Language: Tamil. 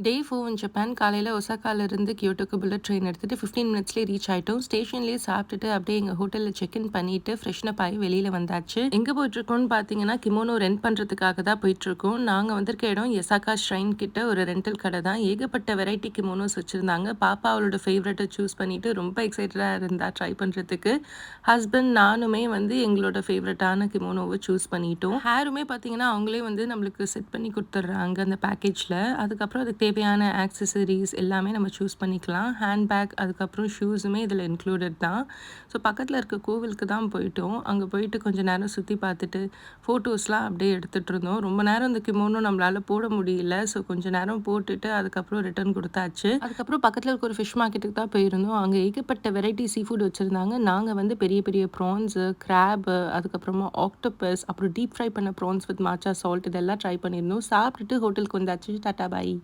டே 4 இன் ஜப்பான் காலையில ஒசாகால இருந்து கியோட்டோக்கு புல்லட் ட்ரெயின் எடுத்துட்டு 15 மினிட்ஸ்லேயே ரீச் ஆயிட்டோம். ஸ்டேஷன்லேயே சாப்பிட்டுட்டு அப்படியே எங்க ஹோட்டல்ல செக் இன் பண்ணிட்டு ஃப்ரெஷ்னப் ஆகி வெளியில வந்தாச்சு. எங்க போயிட்டு இருக்கோம்னு பார்த்தீங்கன்னா கிமோனோ ரெண்ட் பண்றதுக்காக தான் போயிட்டு இருக்கோம். நாங்க வந்திருக்க இடம் எசாகா ஷ்ரைன் கிட்ட ஒரு ரெண்டல் கடை தான். ஏகப்பட்ட வெரைட்டி கிமோனோஸ் வச்சிருந்தாங்க. பாப்பா அவளோட ஃபேவரட்டை சூஸ் பண்ணிட்டு ரொம்ப எக்ஸைட்டடா இருந்தா ட்ரை பண்றதுக்கு. ஹஸ்பண்ட் நானுமே எங்களோட ஃபேவரட்டான கிமோனோவை சூஸ் பண்ணிட்டோம். ஹேருமே பார்த்தீங்கன்னா அவங்களே நம்மளுக்கு செட் பண்ணி கொடுத்துட்றாங்க அந்த பேக்கேஜ்ல. அதுக்கப்புறம் அதுக்கு தேவையான ஆக்சசரிஸ் எல்லாமே நம்ம சூஸ் பண்ணிக்கலாம். ஹேண்ட்பேக் அதுக்கப்புறம் ஷூஸுமே இதில் இன்க்ளூடட் தான். ஸோ பக்கத்தில் இருக்க கோவிலுக்கு தான் போயிட்டோம். அங்கே போயிட்டு கொஞ்சம் நேரம் சுற்றி பார்த்துட்டு ஃபோட்டோஸ்லாம் அப்படியே எடுத்துகிட்டு இருந்தோம். ரொம்ப நேரம் இந்த கிமோனோ நம்மளால் போட முடியல. ஸோ கொஞ்சம் நேரம் போட்டுட்டு அதுக்கப்புறம் ரிட்டர்ன் கொடுத்தாச்சு. அதுக்கப்புறம் பக்கத்தில் இருக்க ஒரு ஃபிஷ் மார்க்கெட்டுக்கு தான் போயிருந்தோம். அங்கே ஏகப்பட்ட வெரைட்டி சீ ஃபுட் வச்சுருந்தாங்க. நாங்கள் பெரிய பெரிய ப்ரான்ஸு, கிராபு, அதுக்கப்புறமா ஆக்டோபஸ், அப்புறம் டீப் ஃப்ரை பண்ண ப்ரான்ஸ் வித் மாச்சா சால்ட் இதெல்லாம் ட்ரை பண்ணியிருந்தோம். சாப்பிட்டுட்டு ஹோட்டலுக்கு வந்தாச்சு. டாட்டா பாய்.